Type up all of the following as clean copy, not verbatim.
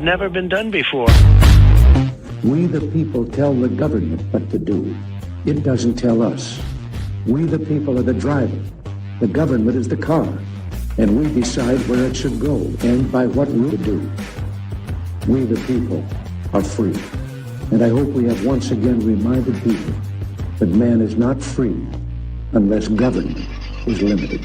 never been done before. We the people tell the government what to do. It doesn't tell us. We the people are the driver. The government is the car. And we decide where it should go and by what route to do. We the people are free. And I hope we have once again reminded people that man is not free unless government is limited.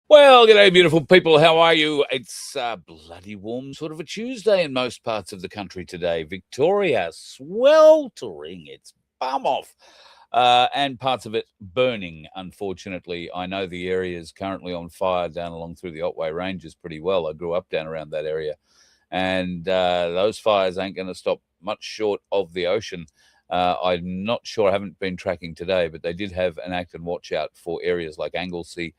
Well, g'day, beautiful people. How are you? It's bloody warm sort of a Tuesday in most parts of the country today. Victoria sweltering its bum off, and parts of it burning, unfortunately. I know the area is currently on fire down along through the Otway Ranges pretty well. I grew up down around that area, and those fires ain't going to stop much short of the ocean. I'm not sure, I haven't been tracking today, but they did have an act and watch out for areas like Anglesey,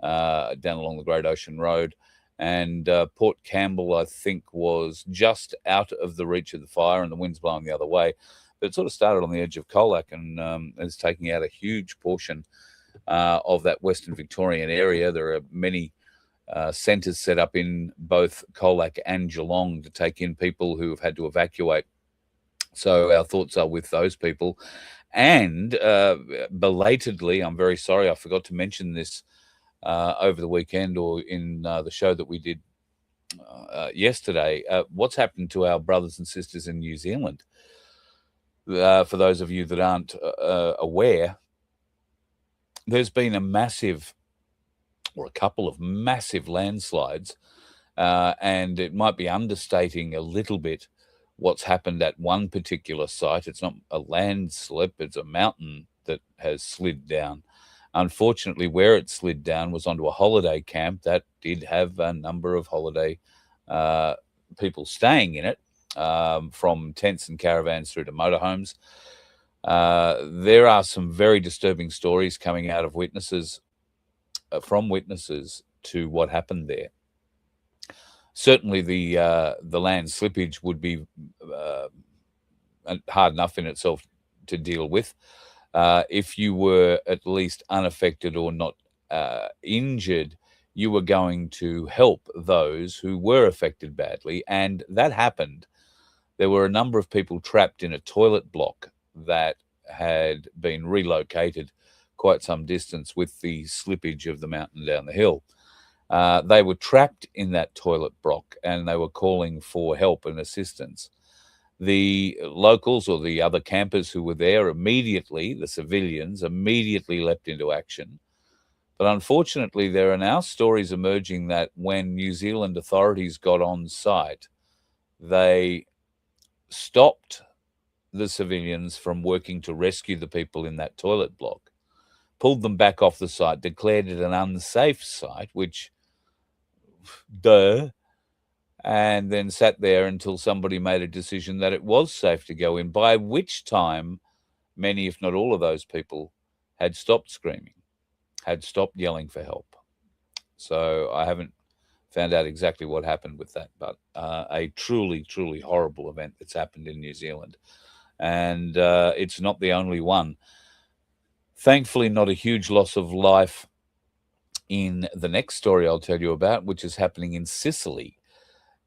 down along the Great Ocean Road, and Port Campbell, I think, was just out of the reach of the fire, and the wind's blowing the other way. But it sort of started on the edge of Colac and is taking out a huge portion of that Western Victorian area. There are many centres set up in both Colac and Geelong to take in people who have had to evacuate. So our thoughts are with those people. And belatedly, I'm very sorry, I forgot to mention this over the weekend or in the show that we did yesterday, what's happened to our brothers and sisters in New Zealand. For those of you that aren't aware, there's been a massive, or a couple of massive landslides, and it might be understating a little bit what's happened at one particular site. It's not a landslip, it's a mountain that has slid down. Unfortunately, where it slid down was onto a holiday camp that did have a number of holiday people staying in it, from tents and caravans through to motorhomes. There are some very disturbing stories coming out of witnesses, from witnesses to what happened there. Certainly, the land slippage would be hard enough in itself to deal with. If you were at least unaffected or not injured, you were going to help those who were affected badly, and that happened. There were a number of people trapped in a toilet block that had been relocated quite some distance with the slippage of the mountain down the hill. They were trapped in that toilet block, and they were calling for help and assistance. The locals or the other campers who were there immediately, the civilians, immediately leapt into action. But unfortunately, there are now stories emerging that when New Zealand authorities got on site, they stopped the civilians from working to rescue the people in that toilet block, pulled them back off the site, declared it an unsafe site, which, duh, and then sat there until somebody made a decision that it was safe to go in, by which time many, if not all of those people, had stopped screaming, had stopped yelling for help. So I haven't found out exactly what happened with that, but a truly, truly horrible event that's happened in New Zealand. And it's not the only one. Thankfully, not a huge loss of life in the next story I'll tell you about, which is happening in Sicily.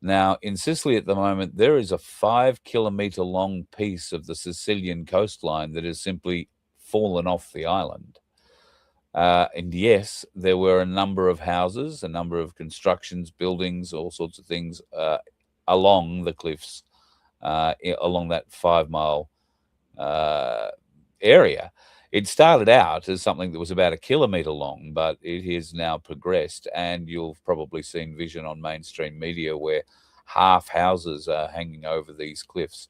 Now, in Sicily at the moment, there is a 5-kilometre long piece of the Sicilian coastline that has simply fallen off the island. And yes, there were a number of houses, a number of constructions, buildings, all sorts of things along the cliffs, along that 5-mile area. It started out as something that was about 1 kilometre long, but it has now progressed, and you've probably seen vision on mainstream media where half houses are hanging over these cliffs.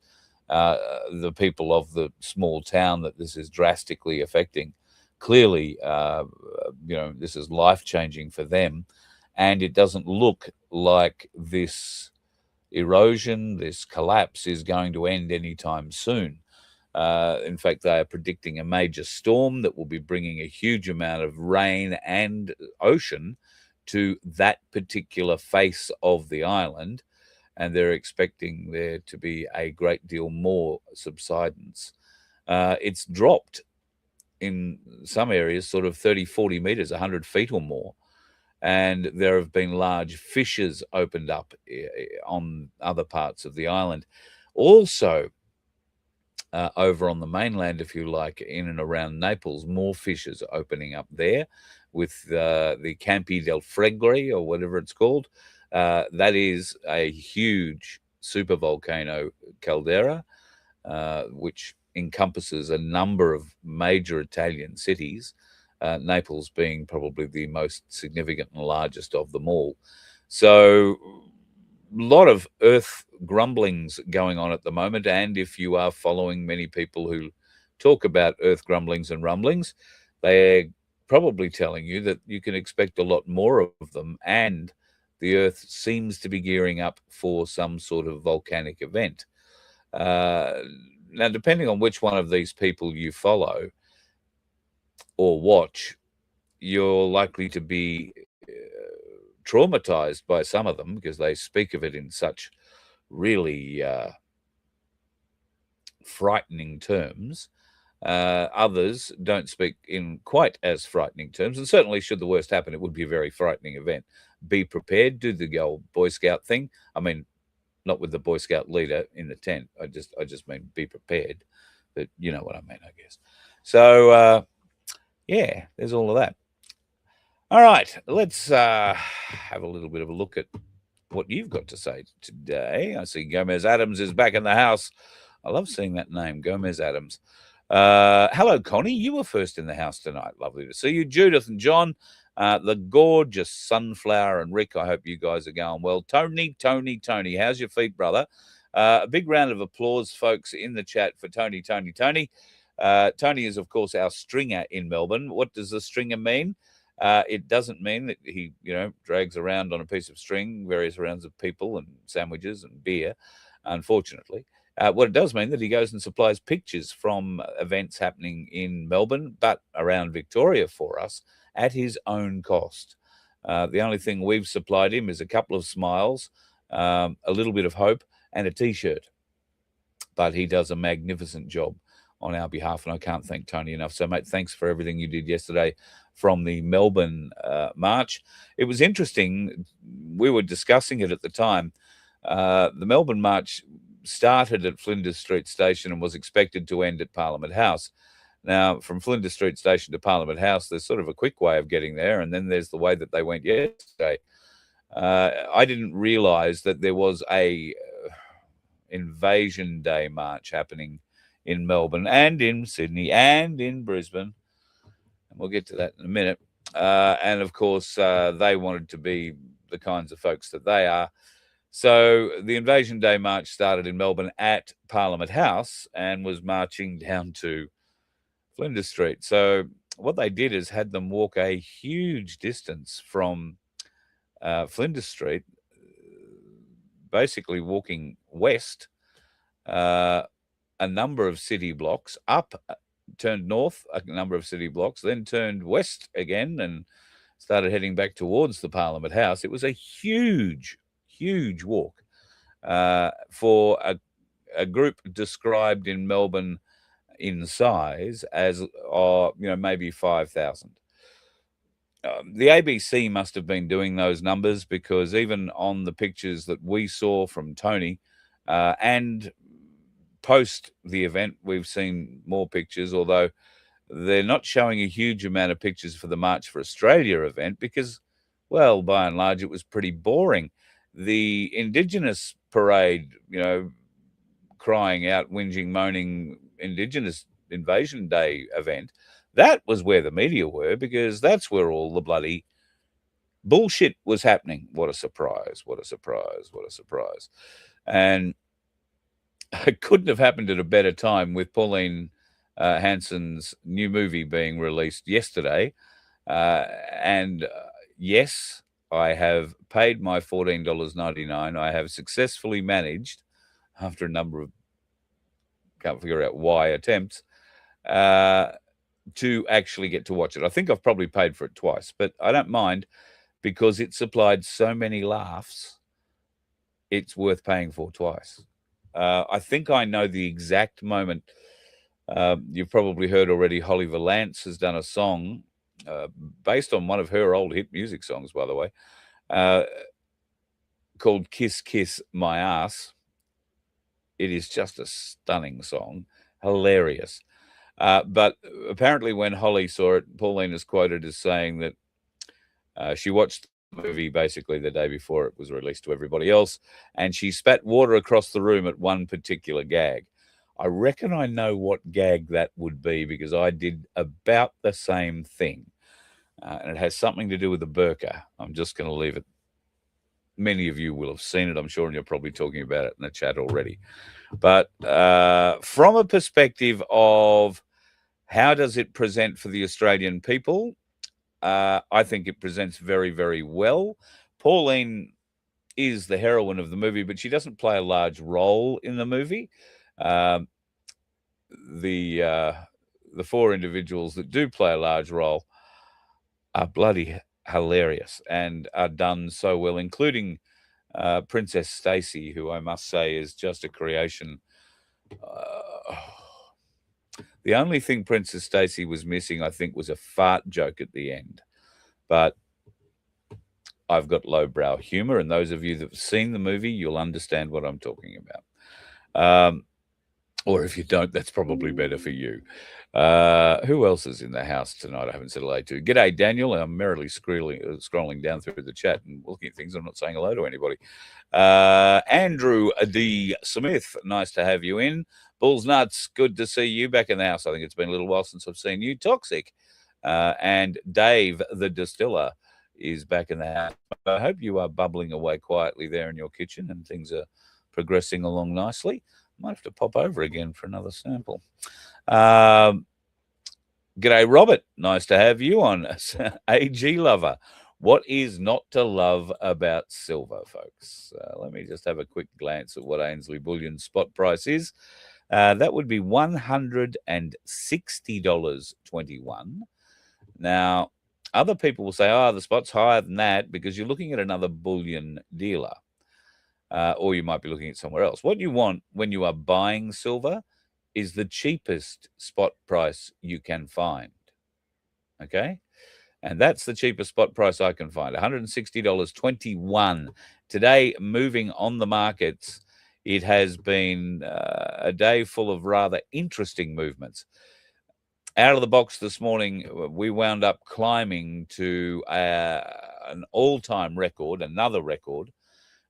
The people of the small town that this is drastically affecting, clearly, this is life-changing for them, and it doesn't look like this erosion, this collapse is going to end anytime soon. In fact, they are predicting a major storm that will be bringing a huge amount of rain and ocean to that particular face of the island, and they're expecting there to be a great deal more subsidence. It's dropped in some areas sort of 30, 40 metres, 100 feet or more. and there have been large fissures opened up on other parts of the island. Also, over on the mainland, if you like, in and around Naples, more fissures opening up there with the Campi del Fregri, or whatever it's called. That is a huge supervolcano caldera, which encompasses a number of major Italian cities, Naples being probably the most significant and largest of them all. So, a lot of earth grumblings going on at the moment. And if you are following many people who talk about earth grumblings and rumblings, they're probably telling you that you can expect a lot more of them. And the earth seems to be gearing up for some sort of volcanic event. Now, depending on which one of these people you follow or watch, you're likely to be traumatized by some of them because they speak of it in such really frightening terms. Others don't speak in quite as frightening terms. And certainly, should the worst happen, it would be a very frightening event. Be prepared, do the old Boy Scout thing. I mean, not with the Boy Scout leader in the tent. I just mean be prepared. But you know what I mean, I guess. So, yeah, there's all of that. All right, let's have a little bit of a look at what you've got to say today. I see Gomez Adams is back in the house. I love seeing that name, Gomez Adams. Hello, Connie. You were first in the house tonight. Lovely to see you. Judith and John, the gorgeous Sunflower and Rick. I hope you guys are going well. Tony, how's your feet, brother? A big round of applause, folks, in the chat for Tony. Tony is, of course, our stringer in Melbourne. What does the stringer mean? It doesn't mean that he, drags around on a piece of string various rounds of people and sandwiches and beer, unfortunately. What it does mean that he goes and supplies pictures from events happening in Melbourne, but around Victoria for us at his own cost. The only thing we've supplied him is a couple of smiles, a little bit of hope, and a T-shirt. But he does a magnificent job on our behalf, and I can't thank Tony enough. So, mate, thanks for everything you did yesterday from the Melbourne march. It was interesting. We were discussing it at the time. The Melbourne march started at Flinders Street Station and was expected to end at Parliament House. Now, from Flinders Street Station to Parliament House, there's sort of a quick way of getting there, and then there's the way that they went yesterday. I didn't realise that there was a Invasion Day march happening in Melbourne and in Sydney and in Brisbane. And we'll get to that in a minute. And, of course, they wanted to be the kinds of folks that they are. So the Invasion Day march started in Melbourne at Parliament House and was marching down to Flinders Street. So what they did is had them walk a huge distance from Flinders Street, basically walking west, a number of city blocks, up, turned north a number of city blocks, then turned west again and started heading back towards the Parliament House. It was a huge walk for a group described in Melbourne in size as, maybe 5,000. The ABC must have been doing those numbers, because even on the pictures that we saw from Tony and post the event, we've seen more pictures, although they're not showing a huge amount of pictures for the March for Australia event because, well, by and large, it was pretty boring. The Indigenous parade, crying out, whinging, moaning, Indigenous Invasion Day event, that was where the media were, because that's where all the bloody bullshit was happening. What a surprise, what a surprise, what a surprise. And it couldn't have happened at a better time with Pauline Hanson's new movie being released yesterday. Yes, I have paid my $14.99. I have successfully managed, after a number of, can't figure out why, attempts, to actually get to watch it. I think I've probably paid for it twice, but I don't mind, because it supplied so many laughs. It's worth paying for twice. I think I know the exact moment. You've probably heard already, Holly Valance has done a song based on one of her old hit music songs, by the way, called Kiss Kiss My Ass. It is just a stunning song, hilarious. But apparently when Holly saw it, Pauline is quoted as saying that she watched the movie basically the day before it was released to everybody else, and she spat water across the room at one particular gag. I reckon I know what gag that would be because I did about the same thing. And it has something to do with the burqa. I'm just going to leave it. Many of you will have seen it, I'm sure, and you're probably talking about it in the chat already. But from a perspective of how does it present for the Australian people, I think it presents very, very well. Pauline is the heroine of the movie, but she doesn't play a large role in the movie. The four individuals that do play a large role are bloody hilarious and are done so well, including Princess Stacey, who I must say is just a creation. The only thing Princess Stacey was missing, I think, was a fart joke at the end. But I've got lowbrow humor, and those of you that have seen the movie, you'll understand what I'm talking about. Or if you don't, that's probably better for you. Who else is in the house tonight I haven't said hello to? G'day, Daniel. I'm merrily scrolling down through the chat and looking at things. I'm not saying hello to anybody. Andrew D. Smith, nice to have you in. Bulls Nuts, good to see you back in the house. I think it's been a little while since I've seen you. Toxic. And Dave, the distiller, is back in the house. I hope you are bubbling away quietly there in your kitchen and things are progressing along nicely. Might have to pop over again for another sample. G'day, Robert. Nice to have you on. AG Lover. What is not to love about silver, folks? Let me just have a quick glance at what Ainsley Bullion spot price is. That would be $160.21. Now, other people will say, oh, the spot's higher than that because you're looking at another bullion dealer. Or you might be looking at somewhere else. What you want when you are buying silver is the cheapest spot price you can find. Okay? And that's the cheapest spot price I can find, $160.21. Today, moving on the markets, it has been a day full of rather interesting movements. Out of the box this morning, we wound up climbing to an all-time record, another record,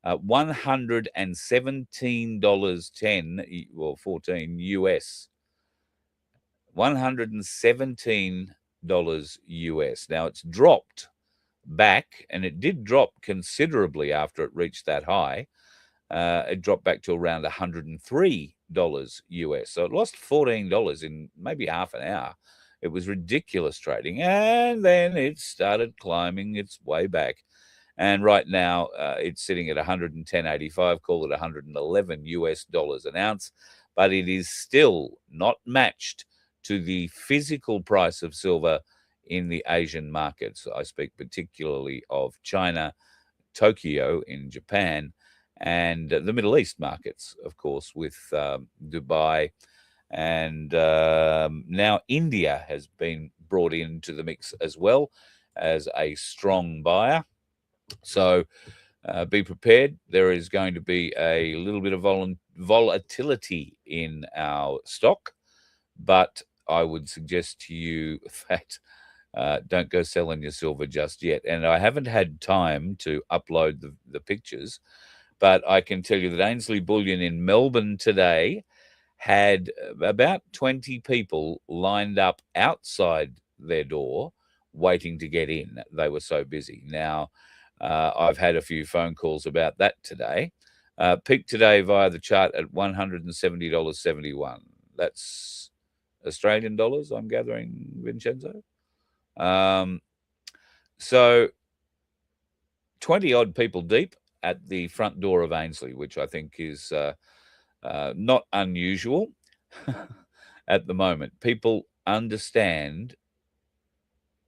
$117.10, well, 14 US. $117 US. Now, it's dropped back, and it did drop considerably after it reached that high. It dropped back to around $103 US. So it lost $14 in maybe half an hour. It was ridiculous trading. And then it started climbing its way back. And right now, it's sitting at 110.85, call it 111 US dollars an ounce. But it is still not matched to the physical price of silver in the Asian markets. I speak particularly of China, Tokyo in Japan, and the Middle East markets, of course, with Dubai. And now India has been brought into the mix as well as a strong buyer. So be prepared. There is going to be a little bit of volatility in our stock, but I would suggest to you that don't go selling your silver just yet. And I haven't had time to upload the pictures, but I can tell you that Ainsley Bullion in Melbourne today had about 20 people lined up outside their door waiting to get in. They were so busy. Now, I've had a few phone calls about that today. Peaked today via the chart at $170.71. That's Australian dollars, I'm gathering, Vincenzo. So 20 odd people deep at the front door of Ainsley, which I think is not unusual at the moment. People understand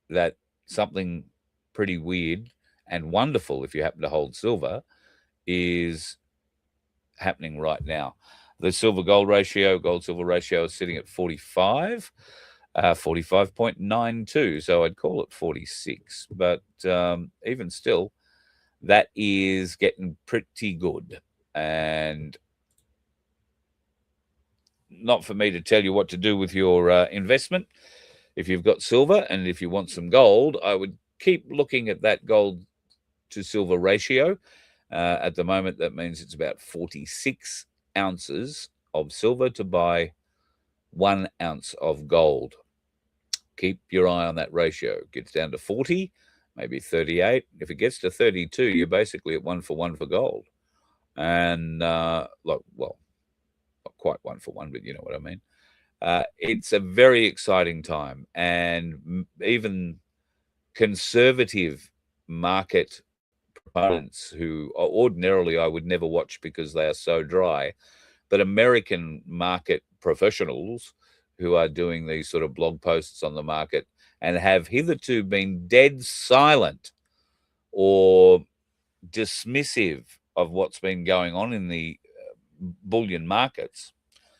that something pretty weird and wonderful, if you happen to hold silver, is happening right now. The silver gold silver ratio is sitting at 45. 45.92. So I'd call it 46. But even still, that is getting pretty good. And not for me to tell you what to do with your investment. If you've got silver and if you want some gold, I would keep looking at that gold to silver ratio. At the moment, that means it's about 46 ounces of silver to buy 1 ounce of gold. Keep your eye on that ratio. It gets down to 40, maybe 38. If it gets to 32, you're basically at 1 for gold. And, well, not quite 1 but you know what I mean. It's a very exciting time. And even conservative market proponents who ordinarily I would never watch because they are so dry, but American market professionals who are doing these sort of blog posts on the market and have hitherto been dead silent or dismissive of what's been going on in the bullion markets,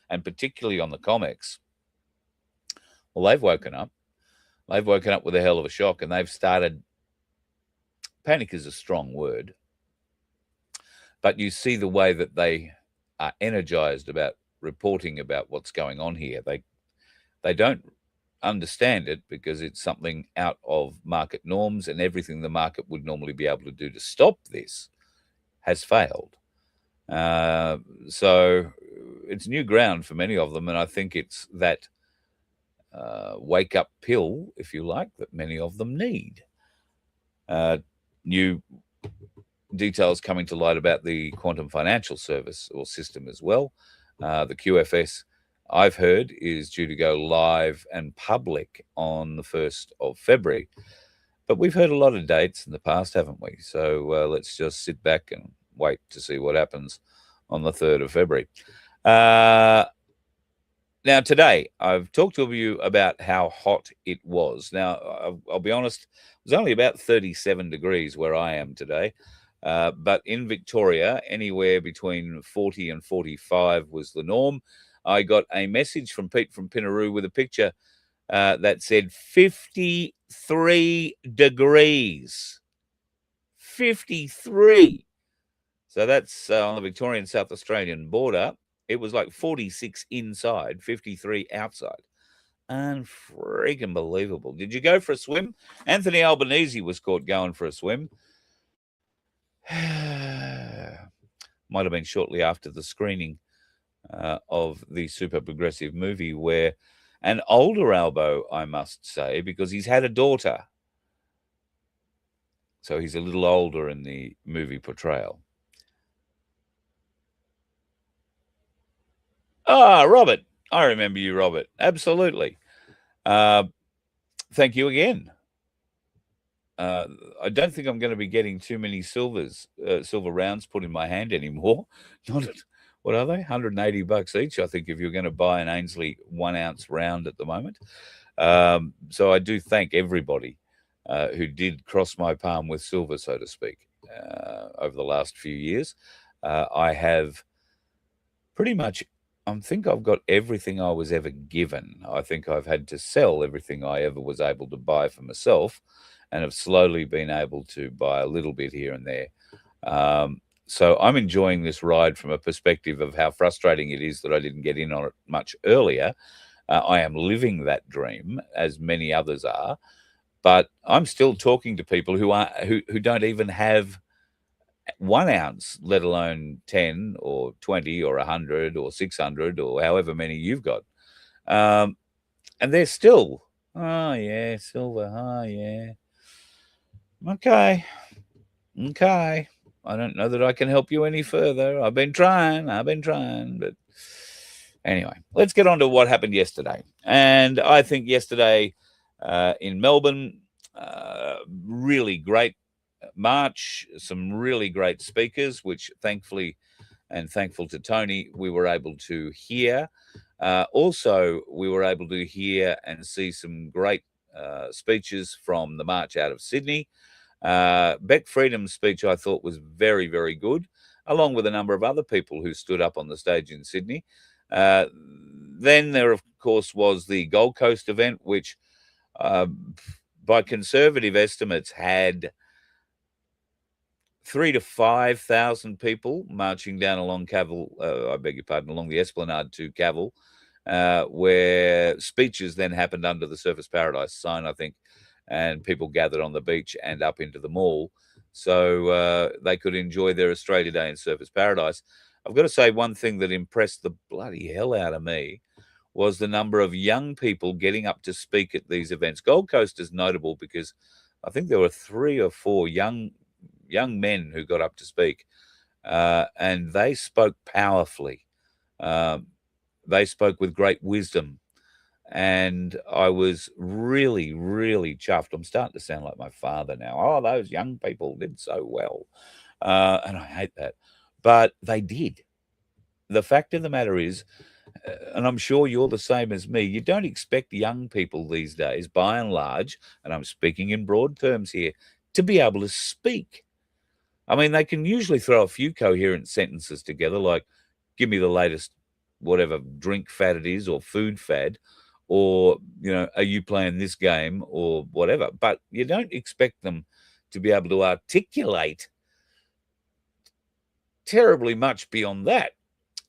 and particularly on the COMEX, well, they've woken up. They've woken up with a hell of a shock, and they've started. Panic is a strong word, but you see the way that they are energized about reporting about what's going on here. They don't understand it because it's something out of market norms, and everything the market would normally be able to do to stop this has failed. So it's new ground for many of them, and I think it's that wake-up pill, if you like, that many of them need. New details coming to light about the quantum financial service or system as well. The QFS, I've heard, is due to go live and public on the 1st of February. But we've heard a lot of dates in the past, haven't we? So let's just sit back and wait to see what happens on the 3rd of February. Now, today, I've talked to you about how hot it was. Now, I'll be honest, it was only about 37 degrees where I am today. But in Victoria, anywhere between 40 and 45 was the norm. I got a message from Pete from Pinaroo with a picture that said 53 degrees. 53. So that's on the Victorian South Australian border. It was like 46 inside, 53 outside. Unfreaking believable. Did you go for a swim? Anthony Albanese was caught going for a swim. Might have been shortly after the screening of the super progressive movie, where an older Albo, I must say, because he's had a daughter. So he's a little older in the movie portrayal. Robert. I remember you, Robert. Absolutely. Thank you again. I don't think I'm going to be getting too many silver rounds put in my hand anymore. Not at, what are they? $180 each, I think, if you're going to buy an Ainsley 1 ounce round at the moment. So I do thank everybody who did cross my palm with silver, so to speak, over the last few years. I have pretty much, I think I've got everything I was ever given. I think I've had to sell everything I ever was able to buy for myself, and have slowly been able to buy a little bit here and there. So I'm enjoying this ride from a perspective of how frustrating it is that I didn't get in on it much earlier. I am living that dream, as many others are, but I'm still talking to people who don't even have 1 ounce, let alone 10 or 20 or 100 or 600 or however many you've got. And they're still, oh yeah, silver, oh yeah. Okay. I don't know that I can help you any further. I've been trying, but anyway, let's get on to what happened yesterday. And I think yesterday in Melbourne, really great march, some really great speakers, which thankfully, and thankful to Tony, we were able to hear. Also, we were able to hear and see some great speeches from the march out of Sydney. Beck Freedom's speech, I thought, was very, very good, along with a number of other people who stood up on the stage in Sydney. Then there, of course, was the Gold Coast event, which, by conservative estimates, had 3,000 to 5,000 people marching down along along the Esplanade to Cavill, where speeches then happened under the Surfers Paradise sign, I think, and people gathered on the beach and up into the mall, so they could enjoy their Australia Day in Surfers Paradise. I've got to say, one thing that impressed the bloody hell out of me was the number of young people getting up to speak at these events. Gold Coast is notable because I think there were 3 or 4 young men who got up to speak, and they spoke powerfully. They spoke with great wisdom, and I was really, really chuffed. I'm starting to sound like my father now. Oh, those young people did so well, and I hate that, but they did. The fact of the matter is, and I'm sure you're the same as me, you don't expect young people these days, by and large, and I'm speaking in broad terms here, to be able to speak. I mean, they can usually throw a few coherent sentences together, like, give me the latest whatever drink fad it is, or food fad, or, are you playing this game, or whatever. But you don't expect them to be able to articulate terribly much beyond that.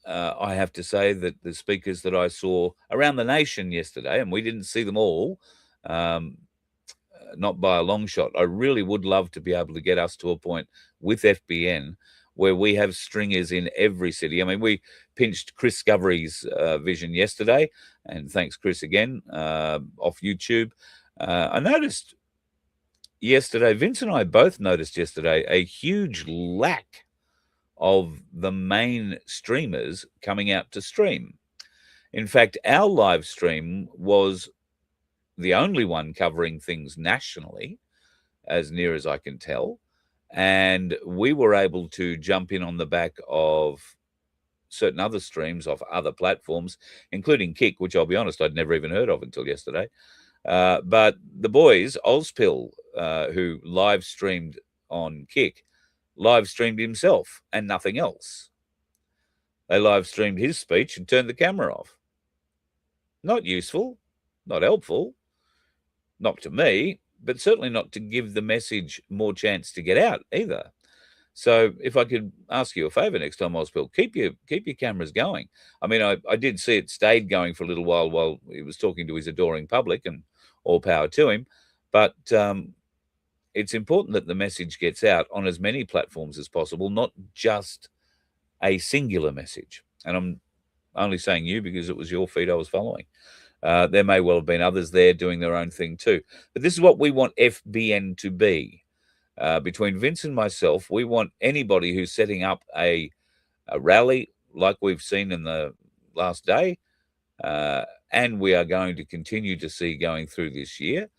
I have to say that the speakers that I saw around the nation yesterday, and we didn't see them all, not by a long shot. I really would love to be able to get us to a point with FBN where we have stringers in every city. I mean, we pinched Chris Scovery's vision yesterday, and thanks, Chris, again, off YouTube. I noticed yesterday, Vince and I both noticed yesterday, a huge lack of the main streamers coming out to stream. In fact, our live stream was the only one covering things nationally, as near as I can tell. And we were able to jump in on the back of certain other streams off other platforms, including Kick, which I'll be honest, I'd never even heard of until yesterday. But the boys, Ozpill, who live streamed on Kick, live streamed himself and nothing else. They live streamed his speech and turned the camera off. Not useful, not helpful, not to me, but certainly not to give the message more chance to get out either. So if I could ask you a favor next time, Ozpill, keep your cameras going. I mean, I did see it stayed going for a little while he was talking to his adoring public, and all power to him. But it's important that the message gets out on as many platforms as possible, not just a singular message. And I'm only saying you because it was your feed I was following. There may well have been others there doing their own thing too. But this is what we want FBN to be. Between Vince and myself, we want anybody who's setting up a rally like we've seen in the last day, and we are going to continue to see going through this year.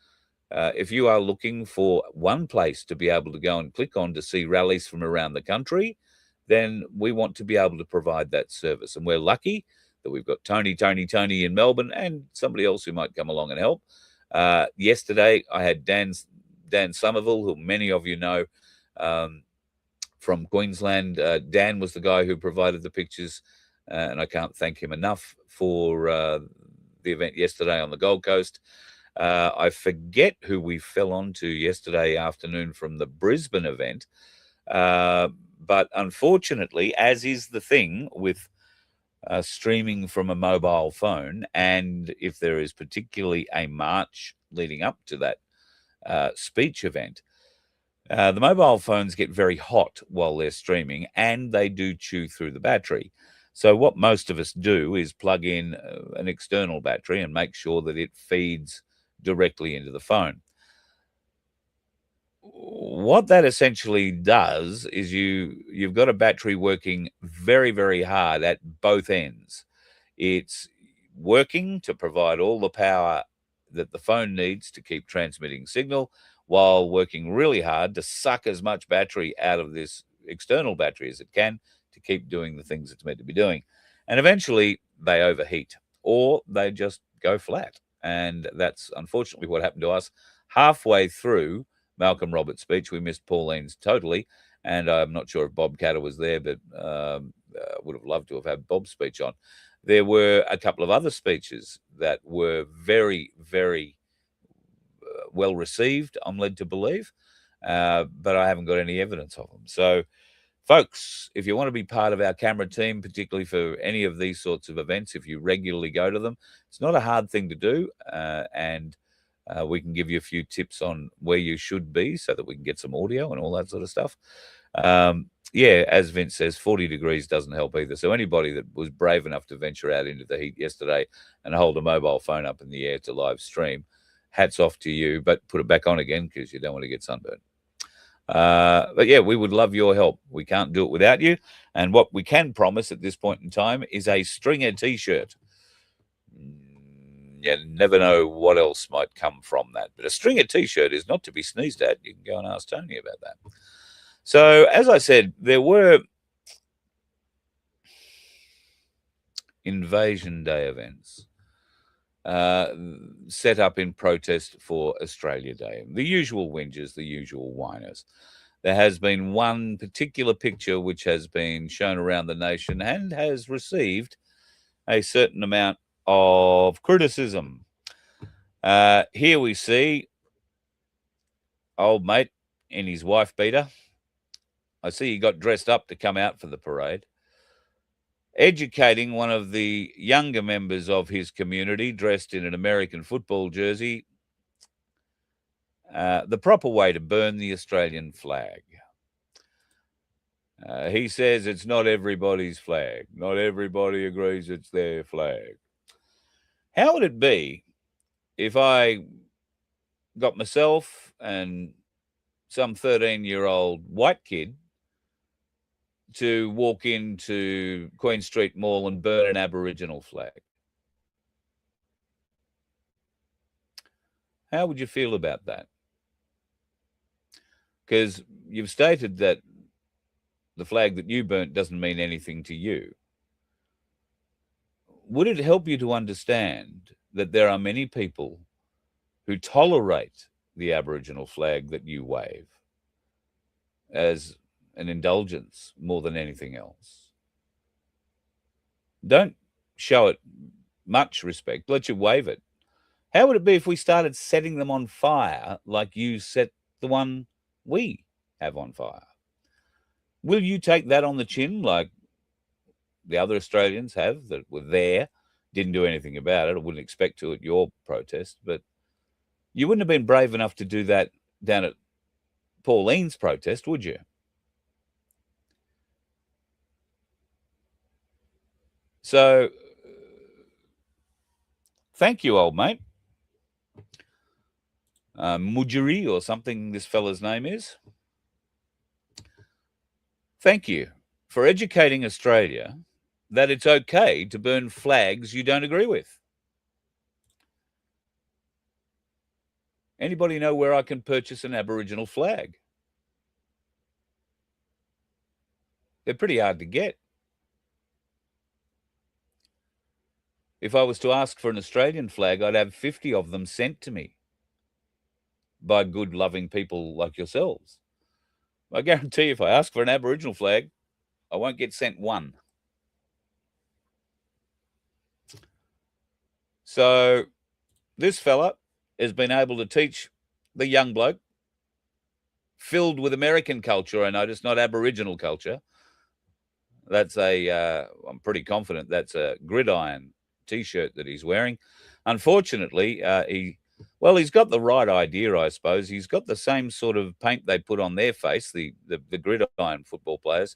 If you are looking for one place to be able to go and click on to see rallies from around the country, then we want to be able to provide that service. And we're lucky that we've got Tony in Melbourne, and somebody else who might come along and help. Yesterday, I had Dan Somerville, who many of you know from Queensland. Dan was the guy who provided the pictures, and I can't thank him enough for the event yesterday on the Gold Coast. I forget who we fell onto yesterday afternoon from the Brisbane event. But unfortunately, as is the thing with streaming from a mobile phone, and if there is particularly a march leading up to that speech event, the mobile phones get very hot while they're streaming, and they do chew through the battery. So what most of us do is plug in an external battery and make sure that it feeds directly into the phone. What that essentially does is you've got a battery working very, very hard at both ends. It's working to provide all the power that the phone needs to keep transmitting signal, while working really hard to suck as much battery out of this external battery as it can to keep doing the things it's meant to be doing. And eventually they overheat, or they just go flat. And that's unfortunately what happened to us. Halfway through Malcolm Roberts' speech, we missed Pauline's totally, and I'm not sure if Bob Catter was there, but would have loved to have had Bob's speech on. There were a couple of other speeches that were very, very well received, I'm led to believe, but I haven't got any evidence of them. So, folks, if you want to be part of our camera team, particularly for any of these sorts of events, if you regularly go to them, it's not a hard thing to do, and we can give you a few tips on where you should be so that we can get some audio and all that sort of stuff. Yeah, as Vince says, 40 degrees doesn't help either. So anybody that was brave enough to venture out into the heat yesterday and hold a mobile phone up in the air to live stream, hats off to you, but put it back on again because you don't want to get sunburned. But yeah, we would love your help. We can't do it without you. And what we can promise at this point in time is a Stringer t-shirt. You never know what else might come from that. But a Stringer t-shirt is not to be sneezed at. You can go and ask Tony about that. So, as I said, there were Invasion Day events set up in protest for Australia Day. The usual whingers, the usual whiners. There has been one particular picture which has been shown around the nation and has received a certain amount of criticism. Here we see old mate in his wife beater. I see he got dressed up to come out for the parade, educating one of the younger members of his community dressed in an American football jersey the proper way to burn the Australian flag. He says it's not everybody's flag. Not everybody agrees it's their flag. How would it be if I got myself and some 13-year-old white kid to walk into Queen Street Mall and burn an Aboriginal flag? How would you feel about that? Because you've stated that the flag that you burnt doesn't mean anything to you. Would it help you to understand that there are many people who tolerate the Aboriginal flag that you wave as an indulgence more than anything else? Don't show it much respect. Let you wave it. How would it be if we started setting them on fire like you set the one we have on fire? Will you take that on the chin like the other Australians have that were there, didn't do anything about it? I wouldn't expect to at your protest, but you wouldn't have been brave enough to do that down at Pauline's protest, would you? So, thank you, old mate. Mujiri or something this fella's name is. Thank you for educating Australia that it's okay to burn flags you don't agree with. Anybody know where I can purchase an Aboriginal flag? They're pretty hard to get. If I was to ask for an Australian flag, I'd have 50 of them sent to me by good, loving people like yourselves. I guarantee if I ask for an Aboriginal flag, I won't get sent one. So this fella has been able to teach the young bloke, filled with American culture, I notice, not Aboriginal culture. That's I'm pretty confident that's a Gridiron T-shirt that he's wearing. Unfortunately, he's got the right idea, I suppose. He's got the same sort of paint they put on their face, the Gridiron football players,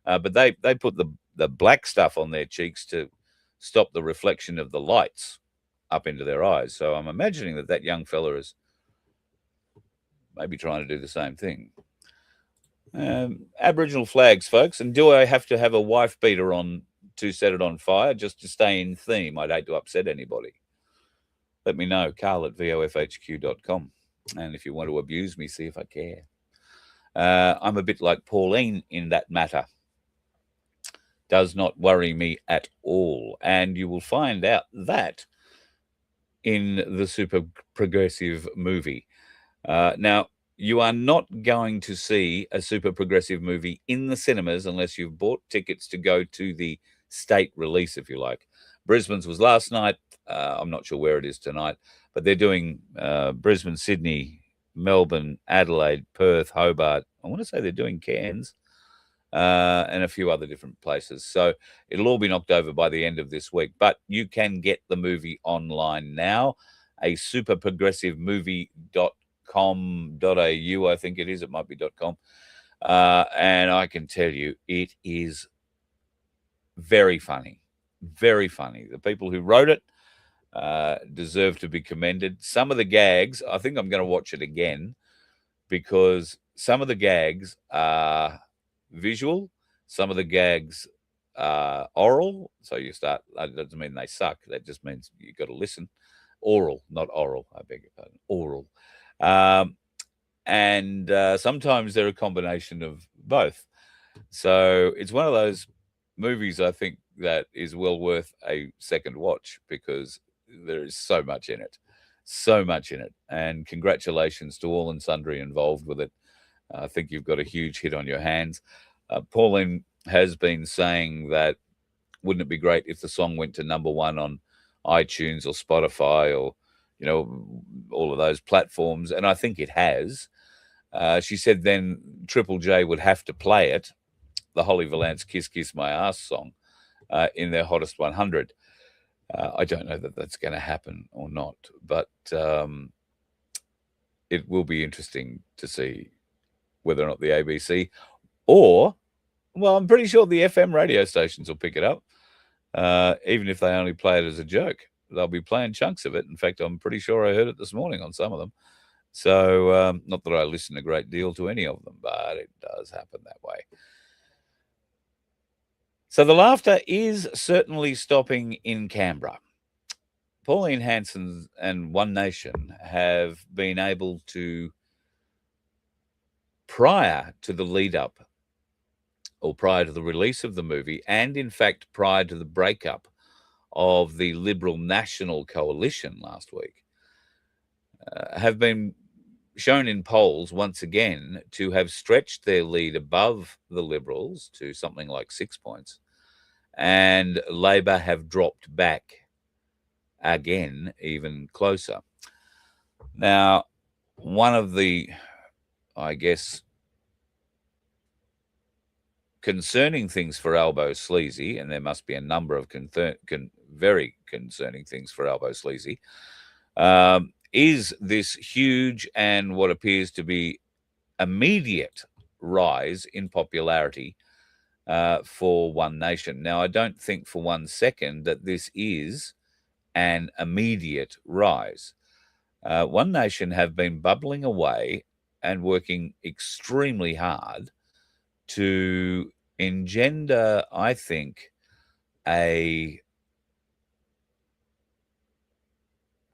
but they put the black stuff on their cheeks to stop the reflection of the lights up into their eyes. So I'm imagining that young fella is maybe trying to do the same thing. Aboriginal flags, folks. And do I have to have a wife beater on to set it on fire just to stay in theme? I'd hate to upset anybody. Let me know, carl@vofhq.com. And if you want to abuse me, see if I care. I'm a bit like Pauline in that matter. Does not worry me at all. And you will find out that in the Super Progressive movie. Now, you are not going to see a Super Progressive movie in the cinemas unless you've bought tickets to go to the state release, if you like. Brisbane's was last night. I'm not sure where it is tonight, but they're doing Brisbane, Sydney, Melbourne, Adelaide, Perth, Hobart. I want to say they're doing Cairns and a few other different places. So it'll all be knocked over by the end of this week. But you can get the movie online now. A superprogressivemovie.com.au, I think it is. It might be .com. And I can tell you, it is very funny. Very funny. The people who wrote it deserve to be commended. Some of the gags, I think I'm going to watch it again because some of the gags are visual, some of the gags are oral. So you start, that doesn't mean they suck. That just means you've got to listen. Oral, not oral. I beg your pardon. Oral. And sometimes they're a combination of both. So it's one of those movies, I think, that is well worth a second watch because there is so much in it. So much in it. And congratulations to all and sundry involved with it. I think you've got a huge hit on your hands. Pauline has been saying that wouldn't it be great if the song went to #1 on iTunes or Spotify or, all of those platforms. And I think it has. She said then Triple J would have to play it, the Holly Valance Kiss Kiss My Ass song, in their Hottest 100. I don't know that that's going to happen or not, but it will be interesting to see whether or not the ABC or, well, I'm pretty sure the FM radio stations will pick it up, even if they only play it as a joke. They'll be playing chunks of it. In fact, I'm pretty sure I heard it this morning on some of them. So not that I listen a great deal to any of them, but it does happen that way. So the laughter is certainly stopping in Canberra. Pauline Hanson and One Nation have been able to, prior to the lead up or prior to the release of the movie, and in fact prior to the breakup of the Liberal National Coalition last week, have been shown in polls once again to have stretched their lead above the Liberals to something like 6 points, and Labor have dropped back again even closer. Now, one of the, I guess, concerning things for Albo Sleazy, and there must be a number of very concerning things for Albo Sleazy, is this huge and what appears to be immediate rise in popularity for One Nation. Now, I don't think for 1 second that this is an immediate rise. One Nation have been bubbling away and working extremely hard to engender, I think, a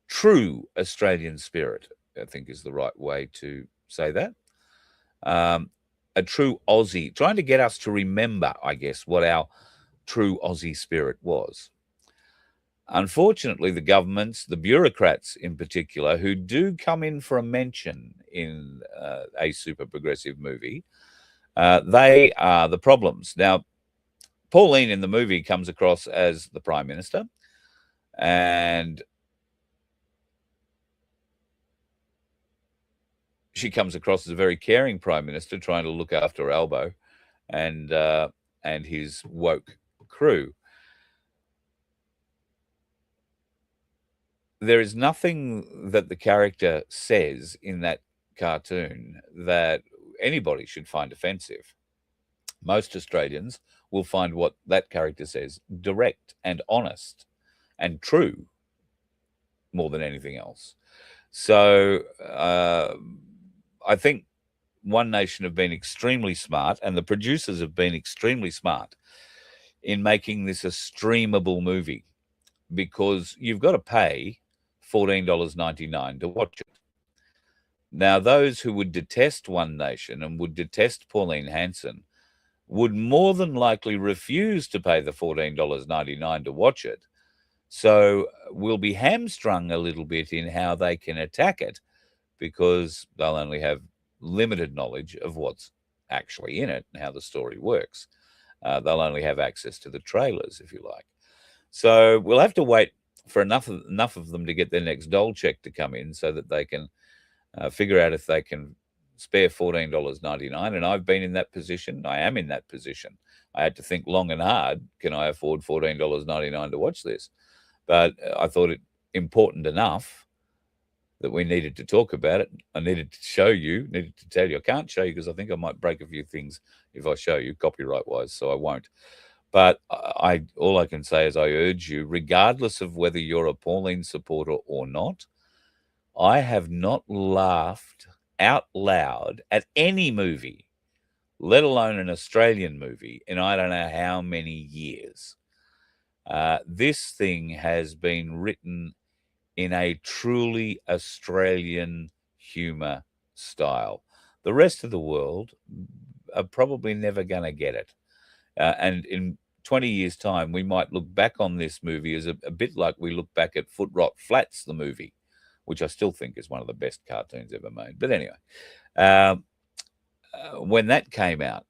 true Australian spirit, I think is the right way to say that. A true Aussie, trying to get us to remember, I guess, what our true Aussie spirit was. Unfortunately, the governments, the bureaucrats in particular, who do come in for a mention in a super progressive movie, they are the problems. Now, Pauline in the movie comes across as the Prime Minister, and she comes across as a very caring Prime Minister trying to look after Albo and his woke crew. There is nothing that the character says in that cartoon that anybody should find offensive. Most Australians will find what that character says direct and honest and true more than anything else. So I think One Nation have been extremely smart, and the producers have been extremely smart in making this a streamable movie, because you've got to pay $14.99 to watch it. Now, those who would detest One Nation and would detest Pauline Hanson would more than likely refuse to pay the $14.99 to watch it. So we'll be hamstrung a little bit in how they can attack it, because they'll only have limited knowledge of what's actually in it and how the story works. They'll only have access to the trailers, if you like. So we'll have to wait for enough of them to get their next dole check to come in so that they can figure out if they can spare $14.99. And I've been in that position. I am in that position. I had to think long and hard. Can I afford $14.99 to watch this? But I thought it important enough that we needed to talk about it. I needed to show you, needed to tell you. I can't show you because I think I might break a few things if I show you copyright-wise, so I won't. But all I can say is I urge you, regardless of whether you're a Pauline supporter or not, I have not laughed out loud at any movie, let alone an Australian movie, in I don't know how many years. This thing has been written in a truly Australian humour style. The rest of the world are probably never going to get it. And in 20 years' time, we might look back on this movie as a bit like we look back at Foot Rot Flats, the movie, which I still think is one of the best cartoons ever made. But anyway, when that came out,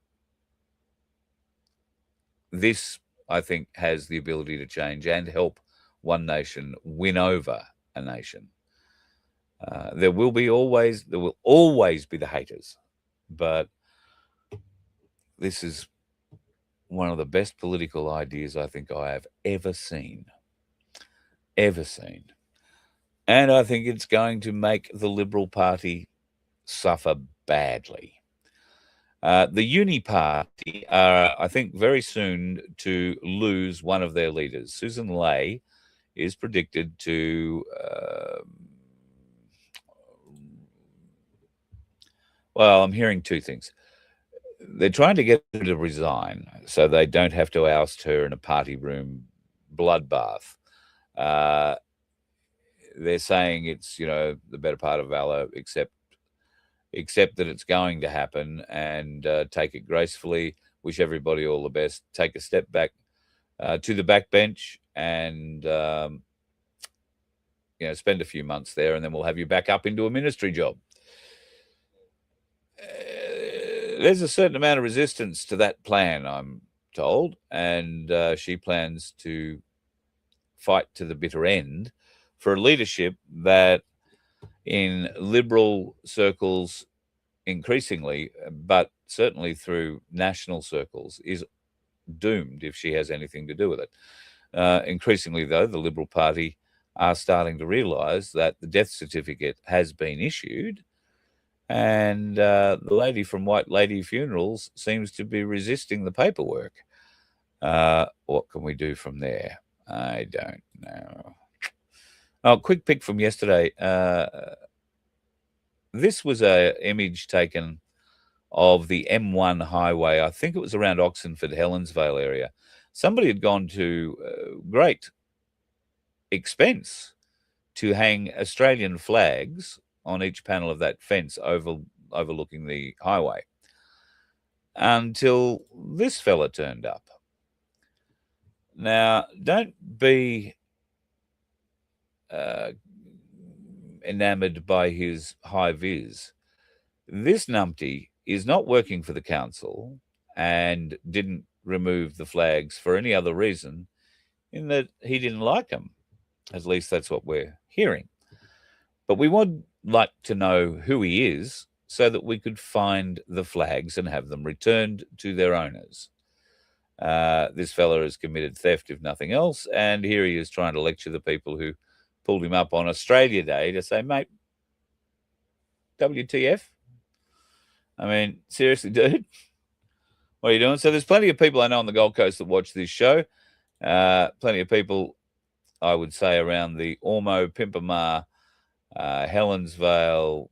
this, I think, has the ability to change and help one nation win over a nation. There will always be the haters, but this is one of the best political ideas I think I have ever seen. And I think it's going to make the Liberal Party suffer badly. The Uni Party are, I think, very soon to lose one of their leaders. Susan Ley is predicted to, well, I'm hearing two things. They're trying to get her to resign so they don't have to oust her in a party room bloodbath. They're saying it's, the better part of valor, except that it's going to happen, and take it gracefully, wish everybody all the best, take a step back to the backbench and, spend a few months there, and then we'll have you back up into a ministry job. There's a certain amount of resistance to that plan, I'm told, and she plans to fight to the bitter end for a leadership that in Liberal circles increasingly, but certainly through national circles, is doomed if she has anything to do with it. Increasingly, though, the Liberal Party are starting to realise that the death certificate has been issued, and the lady from White Lady Funerals seems to be resisting the paperwork. What can we do from there? I don't know. Oh, quick pick from yesterday. This was an image taken of the M1 highway. I think it was around Oxenford, Helensvale area. Somebody had gone to great expense to hang Australian flags on each panel of that fence overlooking the highway, until this fella turned up. Now, don't be enamoured by his high vis. This numpty is not working for the council and didn't remove the flags for any other reason in that he didn't like them. At least that's what we're hearing. But we would like to know who he is so that we could find the flags and have them returned to their owners. This fella has committed theft, if nothing else, and here he is trying to lecture the people who pulled him up on Australia Day to say, mate, WTF? I mean, seriously, dude, what are you doing? So there's plenty of people I know on the Gold Coast that watch this show. Plenty of people, I would say, around the Ormo, Pimpamar, Helensvale,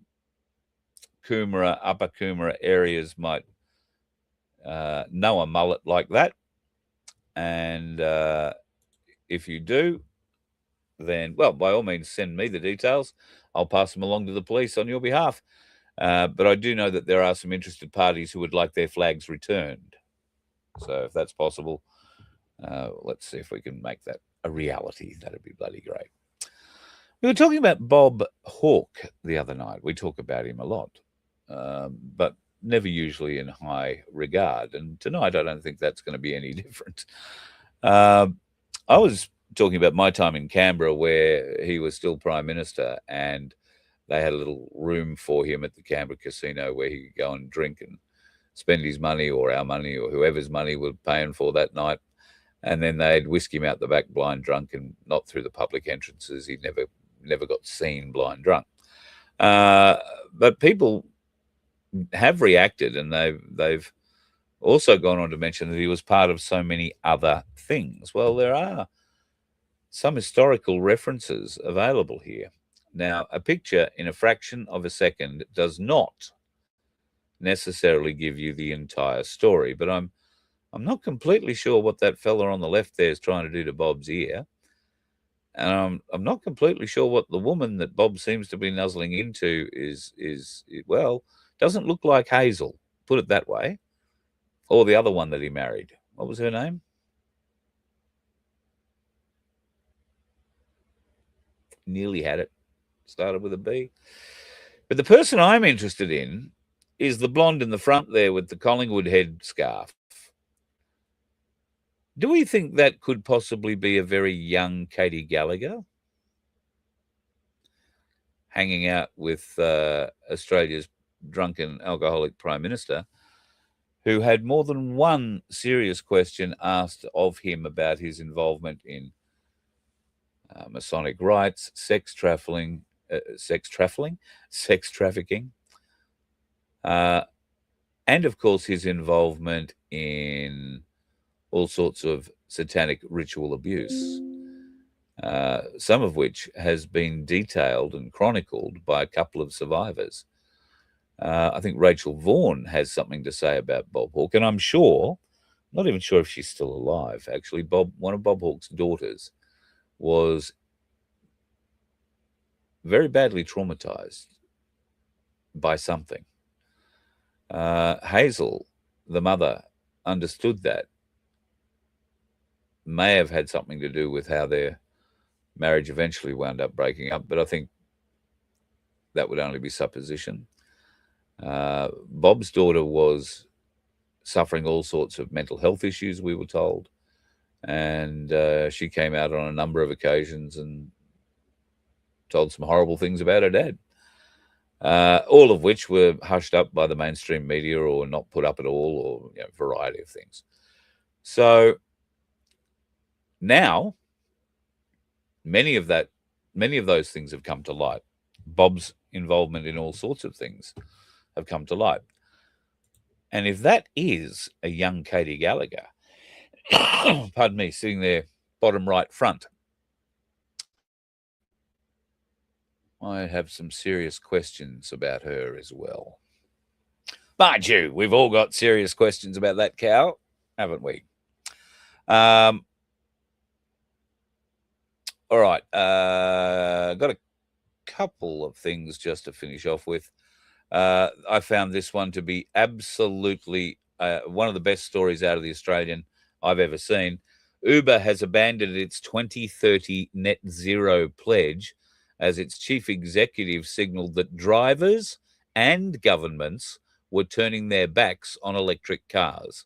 Coomera, Upper Coomera areas might know a mullet like that. And if you do, then, well, by all means, send me the details. I'll pass them along to the police on your behalf. But I do know that there are some interested parties who would like their flags returned. So if that's possible, let's see if we can make that a reality. That'd be bloody great. We were talking about Bob Hawke the other night. We talk about him a lot, but never usually in high regard. And tonight, I don't think that's going to be any different. I was talking about my time in Canberra where he was still Prime Minister, and they had a little room for him at the Canberra Casino where he could go and drink and spend his money, or our money, or whoever's money we're paying for that night. And then they'd whisk him out the back blind drunk, and not through the public entrances. He never got seen blind drunk. But people have reacted, and they've also gone on to mention that he was part of so many other things. Well, there are some historical references available here. Now, a picture in a fraction of a second does not necessarily give you the entire story, but I'm not completely sure what that fella on the left there is trying to do to Bob's ear. And I'm not completely sure what the woman that Bob seems to be nuzzling into is well, doesn't look like Hazel, put it that way, or the other one that he married. What was her name? Nearly had it. Started with a B. But the person I'm interested in is the blonde in the front there with the Collingwood head scarf. Do we think that could possibly be a very young Katie Gallagher hanging out with Australia's drunken alcoholic Prime Minister, who had more than one serious question asked of him about his involvement in Masonic rites, sex trafficking, and of course his involvement in all sorts of satanic ritual abuse, some of which has been detailed and chronicled by a couple of survivors. I think Rachel Vaughan has something to say about Bob Hawke, and I'm not even sure if she's still alive. Actually, one of Bob Hawke's daughters was very badly traumatized by something. Hazel, the mother, understood that. May have had something to do with how their marriage eventually wound up breaking up, but I think that would only be supposition. Bob's daughter was suffering all sorts of mental health issues, we were told, and she came out on a number of occasions and told some horrible things about her dad, all of which were hushed up by the mainstream media or not put up at all, or a variety of things. So now, many of those things have come to light. Bob's involvement in all sorts of things have come to light. And if that is a young Katie Gallagher, pardon me, sitting there bottom right front, I have some serious questions about her as well. Mind you, we've all got serious questions about that cow, haven't we? All right, got a couple of things just to finish off with. I found this one to be absolutely one of the best stories out of the Australian I've ever seen. Uber has abandoned its 2030 net zero pledge as its chief executive signaled that drivers and governments were turning their backs on electric cars.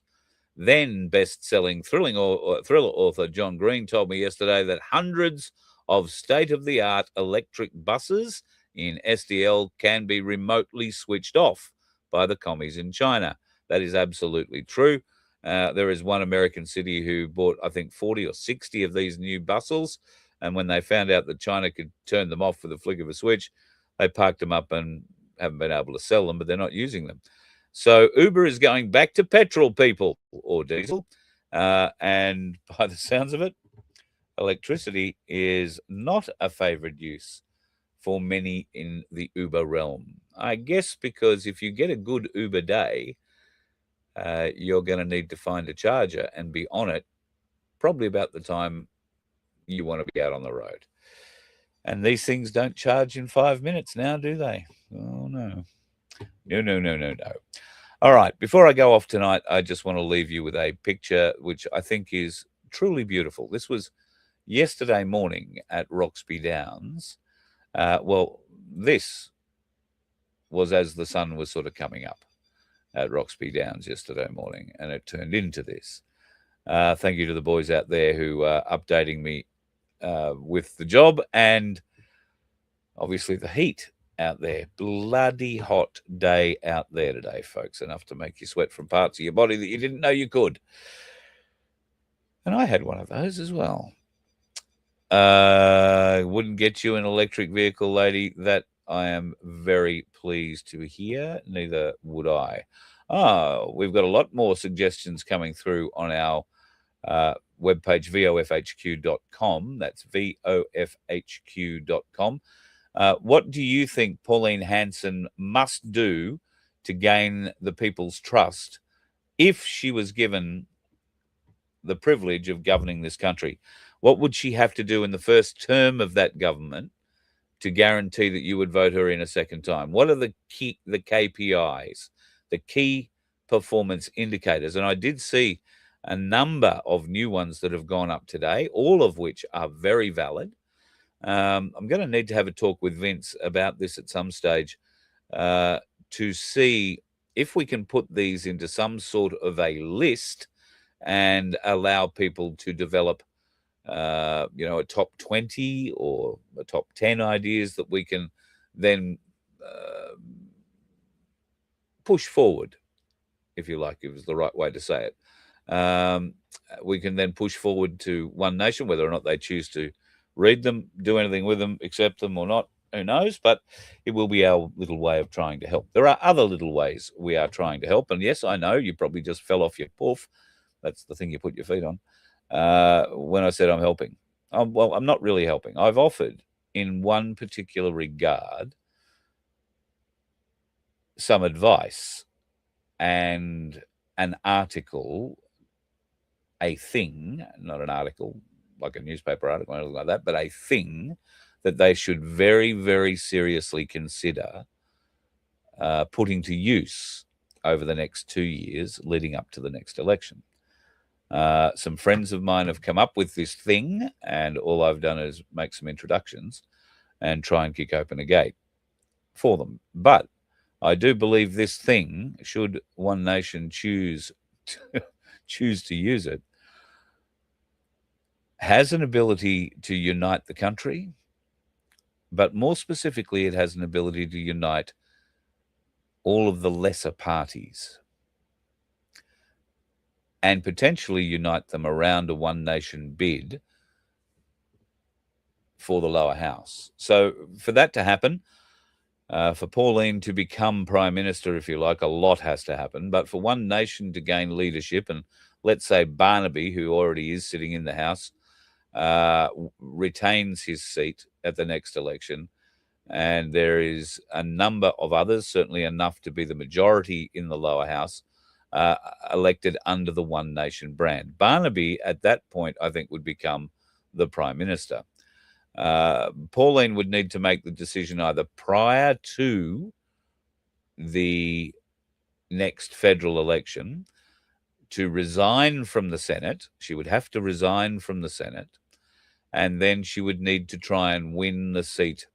Then best-selling thriller author John Green told me yesterday that hundreds of state-of-the-art electric buses in SDL can be remotely switched off by the commies in China. That is absolutely true. There is one American city who bought, I think, 40 or 60 of these new buses, and when they found out that China could turn them off with a flick of a switch, they parked them up and haven't been able to sell them, but they're not using them. So Uber is going back to petrol, people, or diesel. And by the sounds of it, electricity is not a favored use for many in the Uber realm. I guess because if you get a good Uber day, you're going to need to find a charger and be on it probably about the time you want to be out on the road. And these things don't charge in 5 minutes now, do they? Oh, no. No. All right, before I go off tonight, I just want to leave you with a picture which I think is truly beautiful. This was yesterday morning at Roxby Downs. This was as the sun was sort of coming up at Roxby Downs yesterday morning, and it turned into this. Thank you to the boys out there who are updating me with the job and obviously the heat out there. Bloody hot day out there today, folks. Enough to make you sweat from parts of your body that you didn't know you could. And I had one of those as well. Wouldn't get you an electric vehicle, lady. That I am very pleased to hear. Neither would I. We've got a lot more suggestions coming through on our webpage, vofhq.com. That's vofhq.com. What do you think Pauline Hanson must do to gain the people's trust if she was given the privilege of governing this country? What would she have to do in the first term of that government to guarantee that you would vote her in a second time? What are the KPIs, the key performance indicators? And I did see a number of new ones that have gone up today, all of which are very valid. I'm going to need to have a talk with Vince about this at some stage to see if we can put these into some sort of a list and allow people to develop, a top 20 or a top 10 ideas that we can then push forward, if you like, if it's the right way to say it. We can then push forward to One Nation, whether or not they choose to read them, do anything with them, accept them or not, who knows? But it will be our little way of trying to help. There are other little ways we are trying to help. And yes, I know you probably just fell off your poof. That's the thing you put your feet on. When I said I'm helping. Well, I'm not really helping. I've offered in one particular regard some advice and an article, a thing, not an article like a newspaper article or anything like that, but a thing that they should very, very seriously consider putting to use over the next 2 years leading up to the next election. Some friends of mine have come up with this thing, and all I've done is make some introductions and try and kick open a gate for them. But I do believe this thing, should One Nation choose to use it, has an ability to unite the country, but more specifically, it has an ability to unite all of the lesser parties and potentially unite them around a One Nation bid for the lower house. So for that to happen, for Pauline to become Prime Minister, if you like, a lot has to happen. But for One Nation to gain leadership, and let's say Barnaby, who already is sitting in the House, retains his seat at the next election, and there is a number of others, certainly enough to be the majority in the lower house, elected under the One Nation brand. Barnaby, at that point, I think, would become the Prime Minister. Pauline would need to make the decision either prior to the next federal election to resign from the Senate. She would have to resign from the Senate, and then she would need to try and win the seat.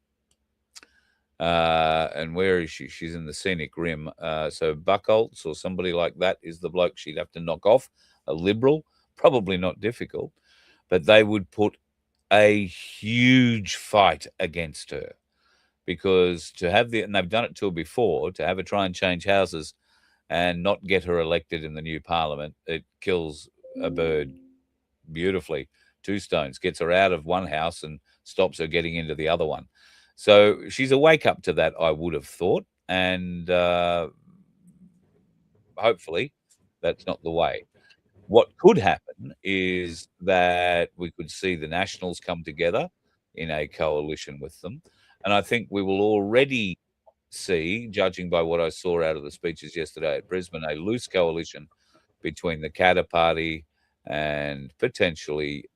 And where is she? She's in the Scenic Rim. So Buckholz or somebody like that is the bloke she'd have to knock off, a Liberal, probably not difficult, but they would put a huge fight against her, because to have and they've done it to her before, to have her try and change houses and not get her elected in the new parliament, it kills a bird beautifully. 2 stones, gets her out of one house and stops her getting into the other one. So she's a wake up to that, I would have thought. And hopefully that's not the way. What could happen is that we could see the Nationals come together in a coalition with them. And I think we will already see, judging by what I saw out of the speeches yesterday at Brisbane, a loose coalition between the Katter Party and potentially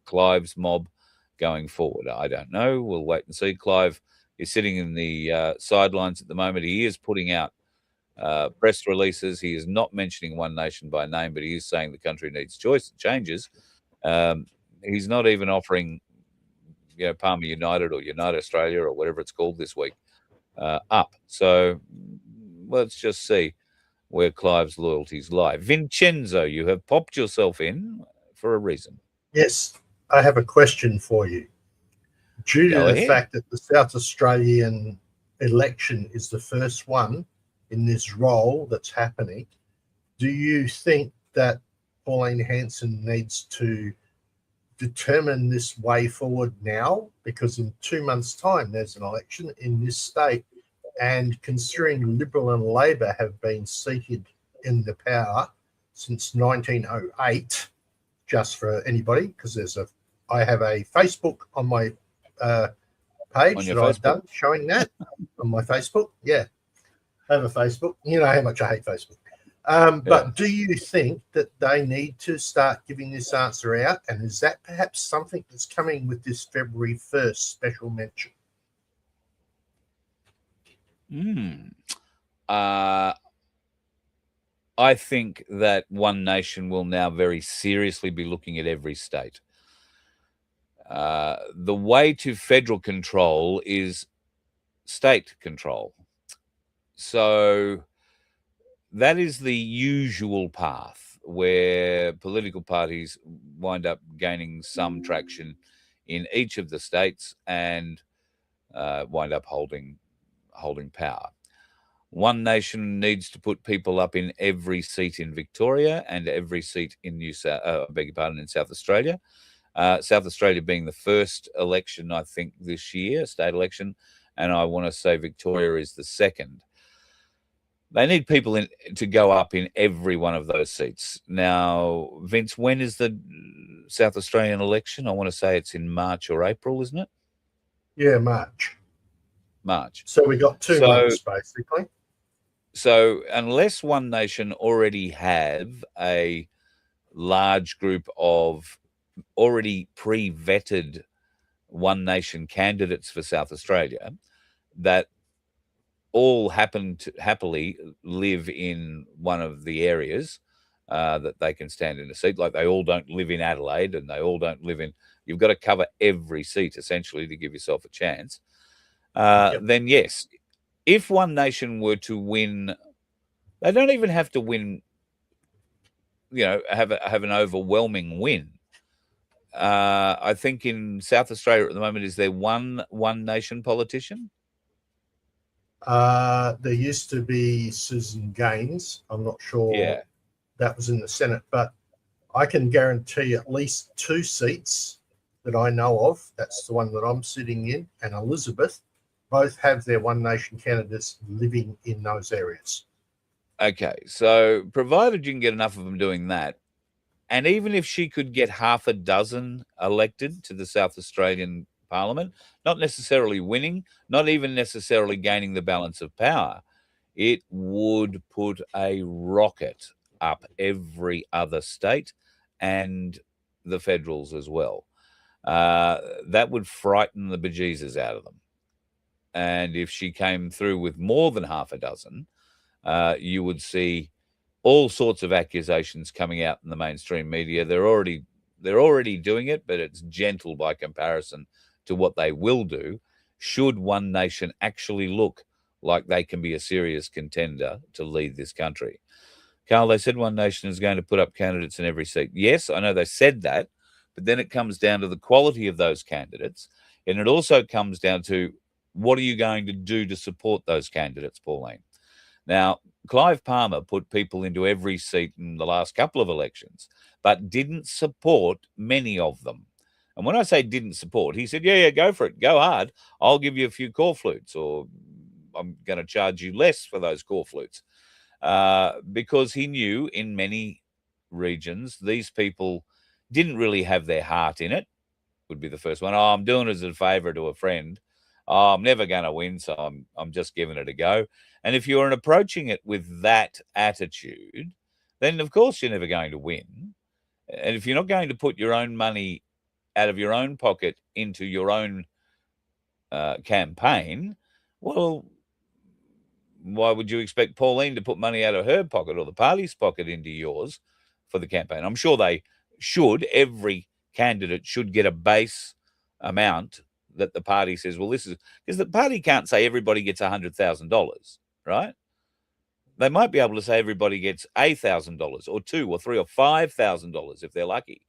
Clive's mob going forward. I don't know. We'll wait and see. Clive is sitting in the sidelines at the moment. He is putting out press releases. He is not mentioning One Nation by name, but he is saying the country needs choice and changes. He's not even offering, Palmer United or Unite Australia or whatever it's called this week up. So let's just see where Clive's loyalties lie. Vincenzo, you have popped yourself in for a reason. Yes. I have a question for you. Due Go to the ahead. fact that the South Australian election is the first one in this role that's happening, do you think that Pauline Hanson needs to determine this way forward now? Because in 2 months' time, there's an election in this state, and considering Liberal and Labor have been seated in the power since 1908, just for anybody, because I have a Facebook on my page On your that I've Facebook? done showing that on my Facebook. Yeah, I have a Facebook. You know how much I hate Facebook. But do you think that they need to start giving this answer out? And is that perhaps something that's coming with this February 1st special mention? I think that One Nation will now very seriously be looking at every state. The way to federal control is state control. So that is the usual path where political parties wind up gaining some traction in each of the states and wind up holding power. One Nation needs to put people up in every seat in Victoria and every seat in in South Australia. South Australia being the first election, I think, this year, state election, and I want to say Victoria is the second. They need people to go up in every one of those seats. Now, Vince, when is the South Australian election? I want to say it's in March or April, isn't it? Yeah, March. So we got 2 months, basically. So unless One Nation already have a large group of already pre-vetted One Nation candidates for South Australia that all happen to happily live in one of the areas that they can stand in a seat, like they all don't live in Adelaide and they all don't live in, you've got to cover every seat essentially to give yourself a chance. Then yes, if One Nation were to win, they don't even have to win, have an overwhelming win. I think in South Australia at the moment, is there one Nation politician? There used to be Susan Gaines. I'm not sure that was in the Senate, but I can guarantee at least 2 seats that I know of. That's the one that I'm sitting in, and Elizabeth, both have their One Nation candidates living in those areas. Okay, so provided you can get enough of them doing that, and even if she could get half a dozen elected to the South Australian Parliament, not necessarily winning, not even necessarily gaining the balance of power, it would put a rocket up every other state and the federals as well. That would frighten the bejesus out of them. And if she came through with more than half a dozen, you would see all sorts of accusations coming out in the mainstream media. They're already doing it, but it's gentle by comparison to what they will do should One Nation actually look like they can be a serious contender to lead this country. Carl, they said One Nation is going to put up candidates in every seat. Yes, I know they said that, but then it comes down to the quality of those candidates, and it also comes down to what are you going to do to support those candidates, Pauline? Now, Clive Palmer put people into every seat in the last couple of elections, but didn't support many of them. And when I say didn't support, he said, yeah, go for it. Go hard. I'll give you a few cornflakes, or I'm going to charge you less for those cornflakes. Because he knew in many regions, these people didn't really have their heart in it, would be the first one. Oh, I'm doing it as a favour to a friend. Oh, I'm never going to win, so I'm just giving it a go. And if you're approaching it with that attitude, then of course you're never going to win. And if you're not going to put your own money out of your own pocket into your own campaign, well, why would you expect Pauline to put money out of her pocket or the party's pocket into yours for the campaign? I'm sure they should. Every candidate should get a base amount that the party says, well, this is, because the party can't say everybody gets $100,000, right? They might be able to say everybody gets $1,000 or $2,000 or $3,000 or $5,000 if they're lucky.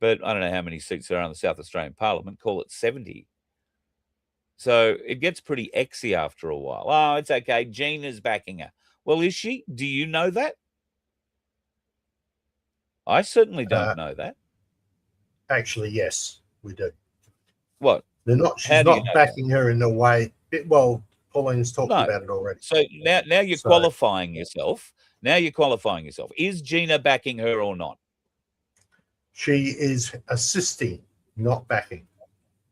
but I don't know how many seats there are in the South Australian Parliament. Call it 70. So it gets pretty exy after a while. Oh, it's okay. Gina's backing her. Well, is she? Do you know that? I certainly don't know that. Actually, yes, we do. What? They're not. She's not backing her in a way. Well, Pauline's talked about it already. So now you're qualifying yourself. Now you're qualifying yourself. Is Gina backing her or not? She is assisting, not backing.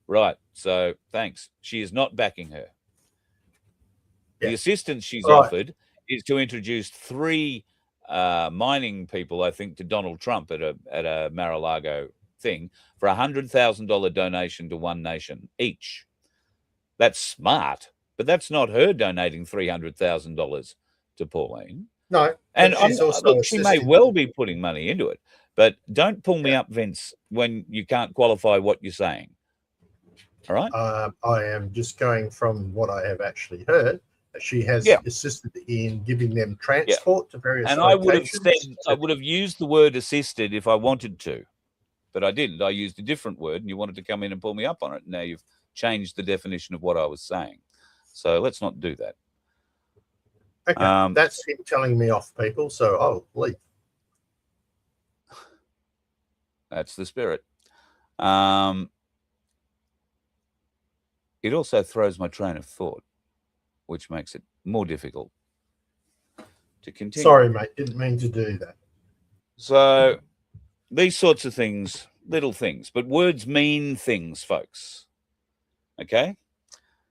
Right. So thanks. She is not backing her. Yeah. The assistance she's offered is to introduce 3 mining people, I think, to Donald Trump at a Mar-a-Lago thing for $100,000 donation to One Nation each. That's smart, but that's not her donating $300,000 to Pauline. No, and look, she may well be putting money into it, but don't pull me up, Vince, when you can't qualify what you're saying. All right. I am just going from what I have actually heard. She has assisted in giving them transport to various locations. I would have used the word assisted if I wanted to, but I didn't. I used a different word, and you wanted to come in and pull me up on it. Now you've changed the definition of what I was saying. So let's not do that. Okay, that's him telling me off, people. So I'll leave. That's the spirit. It also throws my train of thought, which makes it more difficult to continue. Sorry, mate. Didn't mean to do that. So these sorts of things, little things, but words mean things, folks. Okay?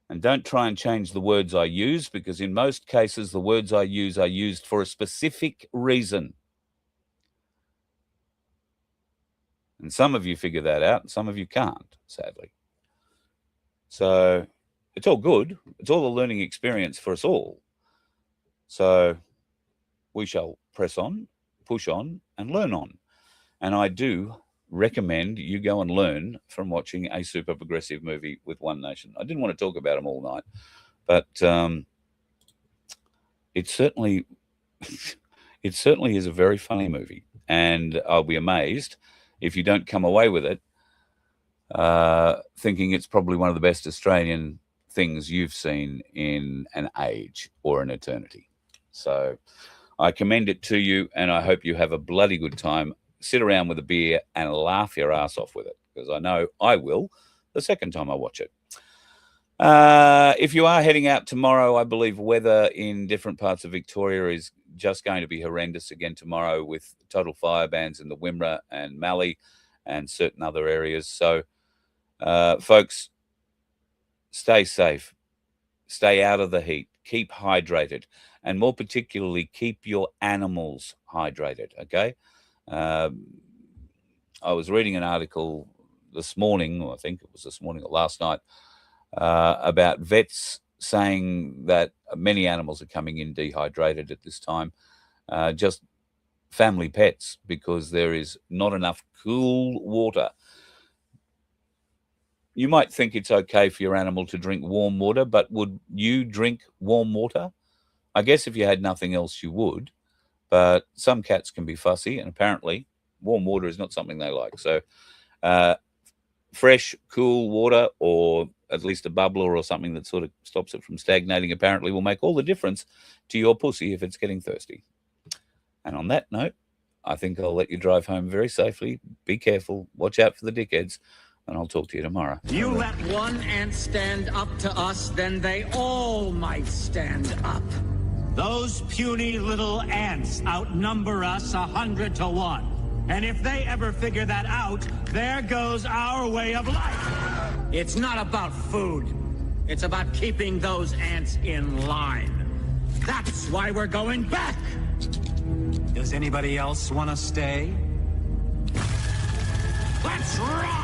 And don't try and change the words I use, because in most cases, the words I use are used for a specific reason. And some of you figure that out, and some of you can't, sadly. So it's all good. It's all a learning experience for us all. So we shall press on, push on, and learn on. And I do recommend you go and learn from watching a super progressive movie with One Nation. I didn't want to talk about them all night, but it certainly is a very funny movie. And I'll be amazed if you don't come away with it thinking it's probably one of the best Australian things you've seen in an age or an eternity. So I commend it to you, and I hope you have a bloody good time. Sit around with a beer and laugh your ass off with it, because I know I will the second time I watch it. If you are heading out tomorrow, I believe weather in different parts of Victoria is just going to be horrendous again tomorrow, with total fire bans in the Wimmera and Mallee and certain other areas. So, folks, stay safe, stay out of the heat, keep hydrated, and more particularly, keep your animals hydrated, okay? I was reading an article this morning, or I think it was this morning or last night, about vets saying that many animals are coming in dehydrated at this time, just family pets, because there is not enough cool water. You might think it's okay for your animal to drink warm water, but would you drink warm water? I guess if you had nothing else, you would. But some cats can be fussy, and apparently warm water is not something they like. So fresh, cool water, or at least a bubbler or something that sort of stops it from stagnating, apparently will make all the difference to your pussy if it's getting thirsty. And on that note, I think I'll let you drive home very safely. Be careful. Watch out for the dickheads. And I'll talk to you tomorrow. You let one ant stand up to us, then they all might stand up. Those puny little ants outnumber us 100 to 1. And if they ever figure that out, there goes our way of life. It's not about food. It's about keeping those ants in line. That's why we're going back. Does anybody else want to stay? Let's rock!